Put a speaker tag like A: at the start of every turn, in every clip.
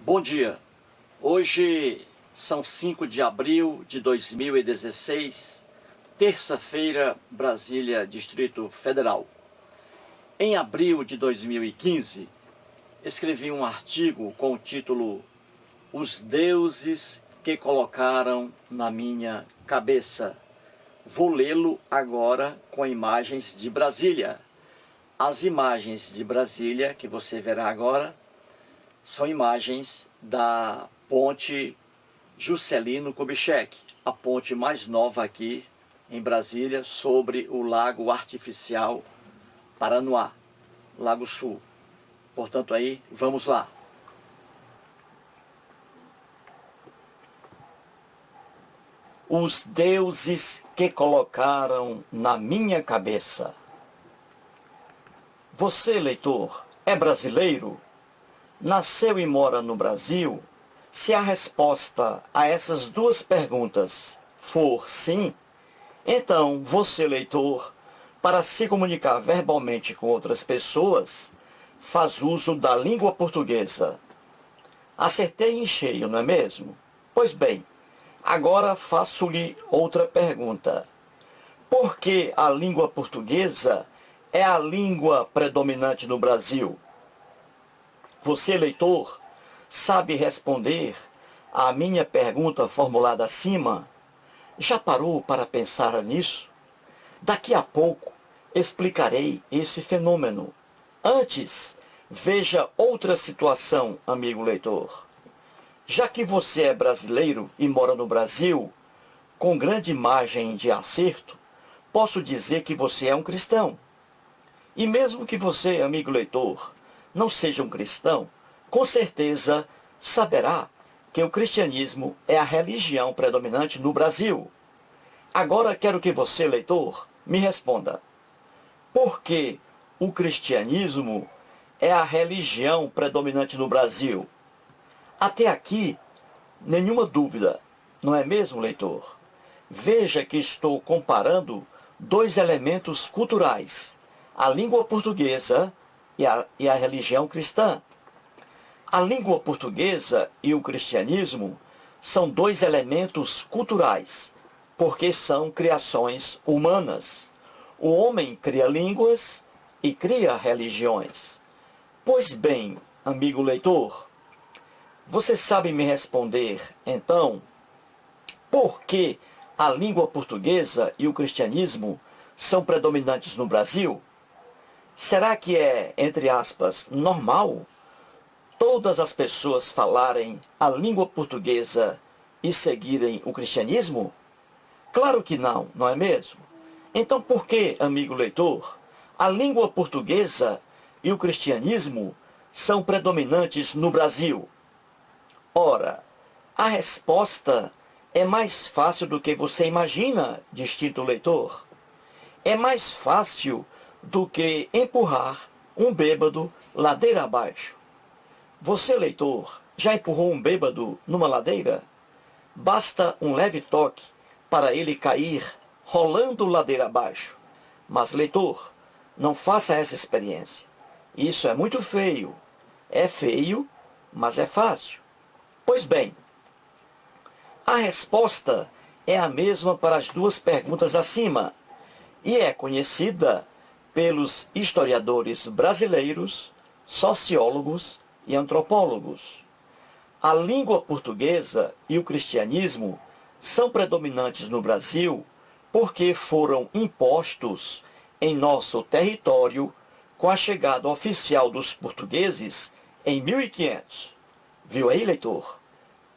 A: Bom dia. Hoje são 5 de abril de 2016, terça-feira, Brasília, Distrito Federal. Em abril de 2015, escrevi um artigo com o título Os Deuses que Colocaram na Minha Cabeça. Vou lê-lo agora com imagens de Brasília. As imagens de Brasília que você verá agora são imagens da ponte Juscelino Kubitschek, a ponte mais nova aqui em Brasília sobre o lago artificial Paranoá, Lago Sul. Portanto, aí, vamos lá. Os deuses que colocaram na minha cabeça. Você, leitor, é brasileiro? Nasceu e mora no Brasil? Se a resposta a essas duas perguntas for sim, então você, leitor, para se comunicar verbalmente com outras pessoas, faz uso da língua portuguesa. Acertei em cheio, não é mesmo? Pois bem, agora faço-lhe outra pergunta. Por que a língua portuguesa é a língua predominante no Brasil? Você, leitor, sabe responder à minha pergunta formulada acima? Já parou para pensar nisso? Daqui a pouco explicarei esse fenômeno. Antes, veja outra situação, amigo leitor. Já que você é brasileiro e mora no Brasil, com grande margem de acerto, posso dizer que você é um cristão. E mesmo que você, amigo leitor, não seja um cristão, com certeza saberá que o cristianismo é a religião predominante no Brasil. Agora quero que você, leitor, me responda. Por que o cristianismo é a religião predominante no Brasil? Até aqui, nenhuma dúvida, não é mesmo, leitor? Veja que estou comparando dois elementos culturais, a língua portuguesa e a religião cristã. A língua portuguesa e o cristianismo são dois elementos culturais, porque são criações humanas. O homem cria línguas e cria religiões. Pois bem, amigo leitor, você sabe me responder, então, por que a língua portuguesa e o cristianismo são predominantes no Brasil? Será que é, entre aspas, normal todas as pessoas falarem a língua portuguesa e seguirem o cristianismo? Claro que não, não é mesmo? Então por que, amigo leitor, a língua portuguesa e o cristianismo são predominantes no Brasil? Ora, a resposta é mais fácil do que você imagina, distinto leitor. É mais fácil do que empurrar um bêbado ladeira abaixo. Você, leitor, já empurrou um bêbado numa ladeira? Basta um leve toque para ele cair rolando ladeira abaixo. Mas, leitor, não faça essa experiência. Isso é muito feio. É feio, mas é fácil. Pois bem, a resposta é a mesma para as duas perguntas acima e é conhecida pelos historiadores brasileiros, sociólogos e antropólogos. A língua portuguesa e o cristianismo são predominantes no Brasil porque foram impostos em nosso território com a chegada oficial dos portugueses em 1500. Viu aí, leitor?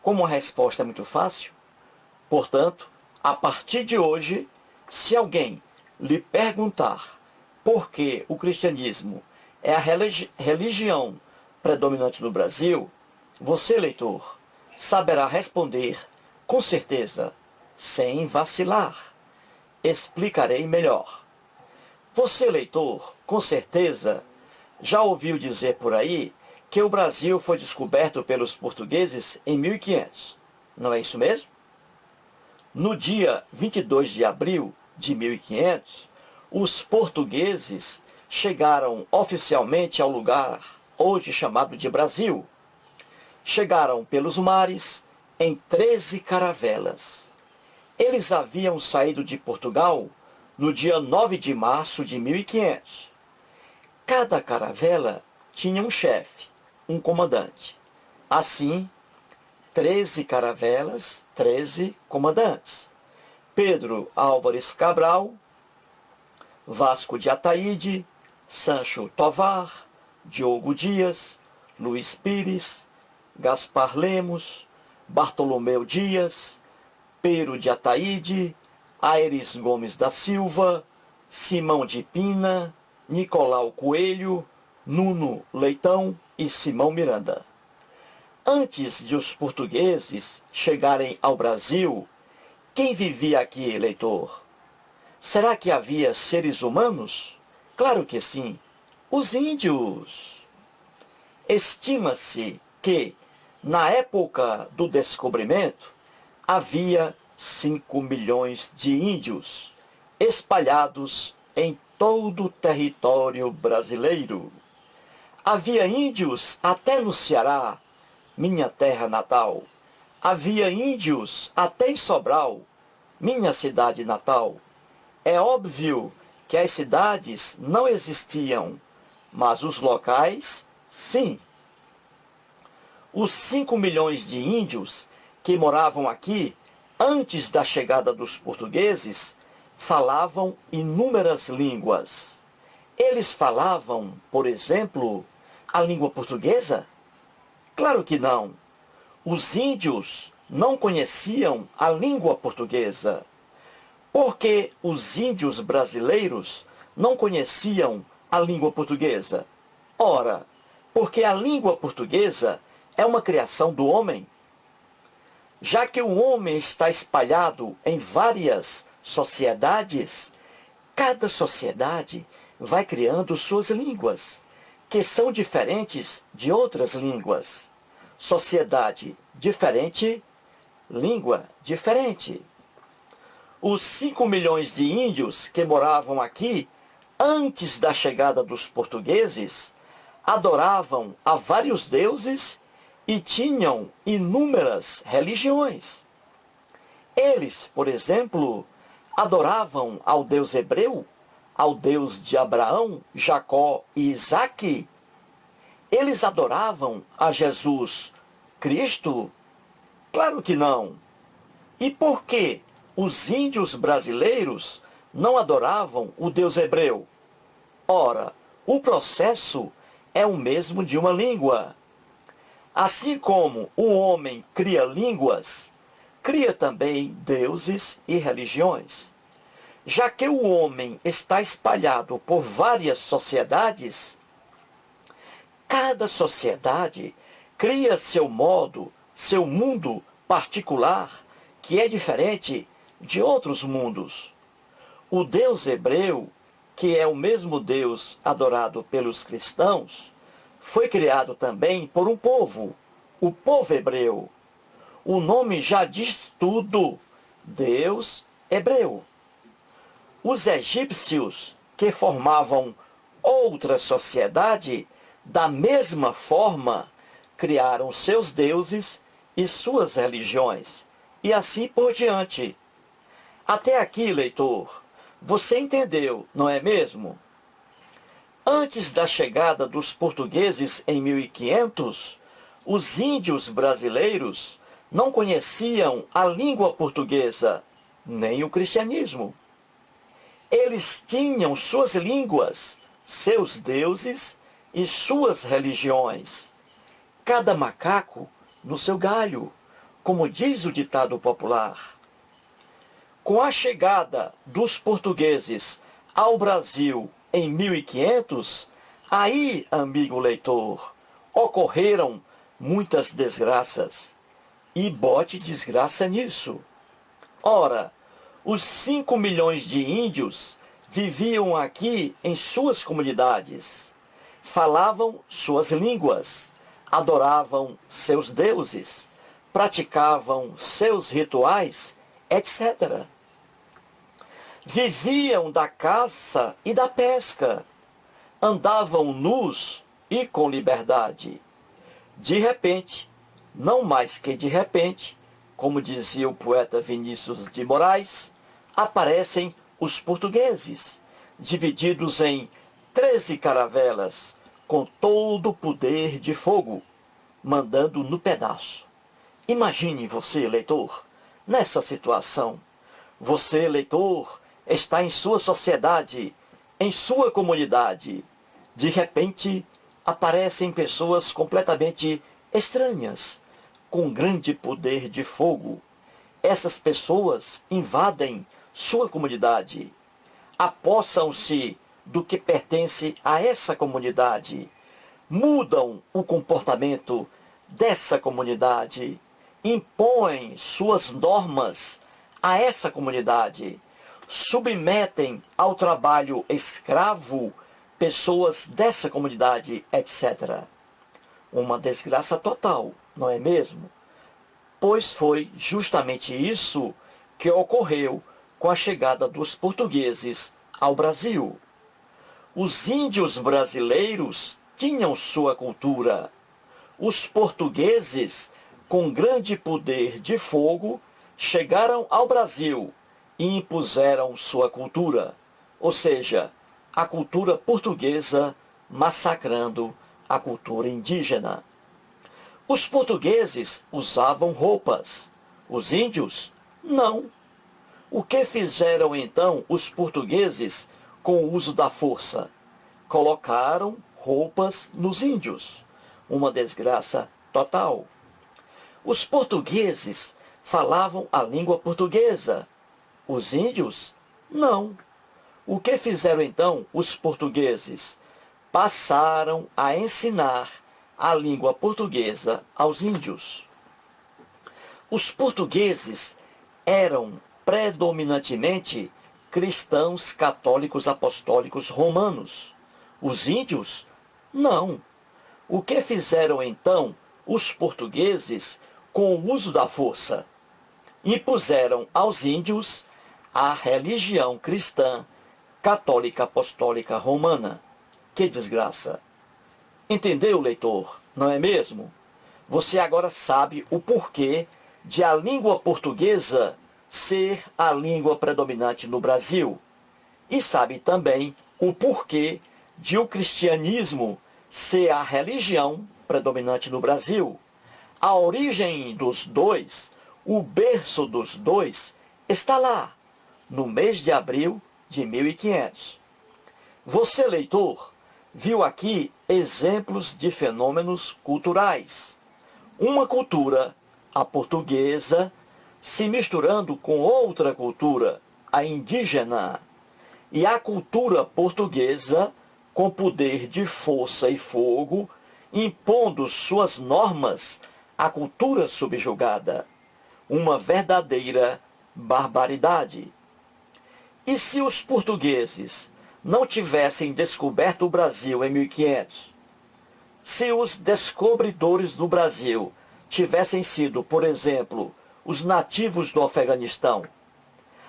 A: Como a resposta é muito fácil? Portanto, a partir de hoje, se alguém lhe perguntar por que o cristianismo é a religião predominante no Brasil, você, leitor, saberá responder com certeza, sem vacilar. Explicarei melhor. Você, leitor, com certeza, já ouviu dizer por aí que o Brasil foi descoberto pelos portugueses em 1500. Não é isso mesmo? No dia 22 de abril de 1500, os portugueses chegaram oficialmente ao lugar hoje chamado de Brasil. chegaram pelos mares em 13 caravelas. Eles haviam saído de Portugal no dia 9 de março de 1500. Cada caravela tinha um chefe, um comandante. Assim, 13 caravelas, 13 comandantes. Pedro Álvares Cabral, Vasco de Ataíde, Sancho Tovar, Diogo Dias, Luís Pires, Gaspar Lemos, Bartolomeu Dias, Pero de Ataíde, Aires Gomes da Silva, Simão de Pina, Nicolau Coelho, Nuno Leitão e Simão Miranda. Antes de os portugueses chegarem ao Brasil, quem vivia aqui, leitor? Será que havia seres humanos? Claro que sim, os índios. Estima-se que, na época do descobrimento, havia 5 milhões de índios espalhados em todo o território brasileiro. Havia índios até no Ceará, minha terra natal. Havia índios até em Sobral, minha cidade natal. É óbvio que as cidades não existiam, mas os locais, sim. Os 5 milhões de índios que moravam aqui antes da chegada dos portugueses falavam inúmeras línguas. Eles falavam, por exemplo, a língua portuguesa? Claro que não. Os índios não conheciam a língua portuguesa. Porque os índios brasileiros não conheciam a língua portuguesa? Ora, porque a língua portuguesa é uma criação do homem. Já que o homem está espalhado em várias sociedades, cada sociedade vai criando suas línguas, que são diferentes de outras línguas. Sociedade diferente, língua diferente. Os 5 milhões de índios que moravam aqui antes da chegada dos portugueses adoravam a vários deuses e tinham inúmeras religiões. Eles, por exemplo, adoravam ao Deus hebreu, ao Deus de Abraão, Jacó e Isaque. Eles adoravam a Jesus Cristo? Claro que não. E por que os índios brasileiros não adoravam o Deus hebreu? Ora, o processo é o mesmo de uma língua. Assim como o homem cria línguas, cria também deuses e religiões. Já que o homem está espalhado por várias sociedades, cada sociedade cria seu modo, seu mundo particular, que é diferente de outros mundos. O Deus hebreu, que é o mesmo Deus adorado pelos cristãos, foi criado também por um povo, o povo hebreu. O nome já diz tudo, Deus hebreu. Os egípcios, que formavam outra sociedade, da mesma forma, criaram seus deuses e suas religiões, e assim por diante. Até aqui, leitor, você entendeu, não é mesmo? Antes da chegada dos portugueses em 1500, os índios brasileiros não conheciam a língua portuguesa, nem o cristianismo. Eles tinham suas línguas, seus deuses e suas religiões. Cada macaco no seu galho, como diz o ditado popular. Com a chegada dos portugueses ao Brasil em 1500, aí, amigo leitor, ocorreram muitas desgraças. E bote desgraça nisso. Ora, os 5 milhões de índios viviam aqui em suas comunidades, falavam suas línguas, adoravam seus deuses, praticavam seus rituais, etc. Viviam da caça e da pesca, andavam nus e com liberdade. De repente, Não mais que de repente, como dizia o poeta Vinícius de Moraes, aparecem os portugueses, divididos em 13 caravelas, com todo o poder de fogo, mandando no pedaço. Imagine você, leitor, nessa situação. Você, leitor, está em sua sociedade, em sua comunidade. De repente, aparecem pessoas completamente estranhas, com grande poder de fogo. Essas pessoas invadem sua comunidade, apossam-se do que pertence a essa comunidade, mudam o comportamento dessa comunidade, impõem suas normas a essa comunidade, submetem ao trabalho escravo pessoas dessa comunidade, etc. Uma desgraça total, não é mesmo? Pois foi justamente isso que ocorreu com a chegada dos portugueses ao Brasil. Os índios brasileiros tinham sua cultura. Os portugueses, com grande poder de fogo, chegaram ao Brasil e impuseram sua cultura, ou seja, a cultura portuguesa massacrando a cultura indígena. Os portugueses usavam roupas, os índios não. O que fizeram então os portugueses com o uso da força? Colocaram roupas nos índios. Uma desgraça total. Os portugueses falavam a língua portuguesa. Os índios, não. O que fizeram então os portugueses? Passaram a ensinar a língua portuguesa aos índios. Os portugueses eram predominantemente cristãos católicos apostólicos romanos. Os índios, não. O que fizeram então os portugueses com o uso da força? Impuseram aos índios a religião cristã católica apostólica romana. Que desgraça! Entendeu, leitor? Não é mesmo? Você agora sabe o porquê de a língua portuguesa ser a língua predominante no Brasil. E sabe também o porquê de o cristianismo ser a religião predominante no Brasil. A origem dos dois, o berço dos dois, está lá, no mês de abril de 1500. Você, leitor, viu aqui exemplos de fenômenos culturais. Uma cultura, a portuguesa, se misturando com outra cultura, a indígena, e a cultura portuguesa, com poder de força e fogo, impondo suas normas à cultura subjugada. Uma verdadeira barbaridade. E se os portugueses não tivessem descoberto o Brasil em 1500? Se os descobridores do Brasil tivessem sido, por exemplo, os nativos do Afeganistão,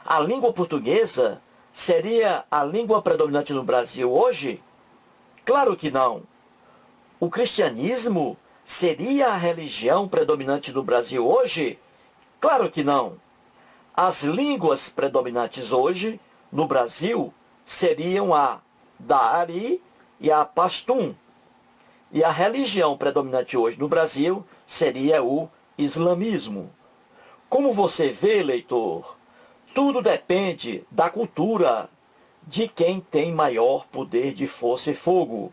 A: a língua portuguesa seria a língua predominante no Brasil hoje? Claro que não. O cristianismo seria a religião predominante no Brasil hoje? Claro que não. As línguas predominantes hoje no Brasil seriam a Dari e a Pashtun. E a religião predominante hoje no Brasil seria o islamismo. Como você vê, leitor, tudo depende da cultura, de quem tem maior poder de força e fogo.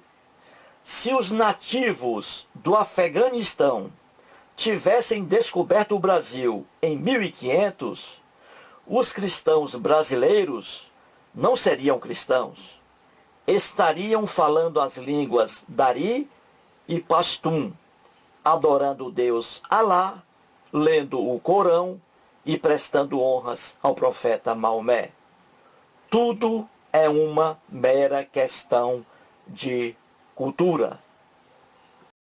A: Se os nativos do Afeganistão tivessem descoberto o Brasil em 1500, os cristãos brasileiros não seriam cristãos. Estariam falando as línguas Dari e Pashtun, adorando o Deus Alá, lendo o Corão e prestando honras ao profeta Maomé. Tudo é uma mera questão de cultura.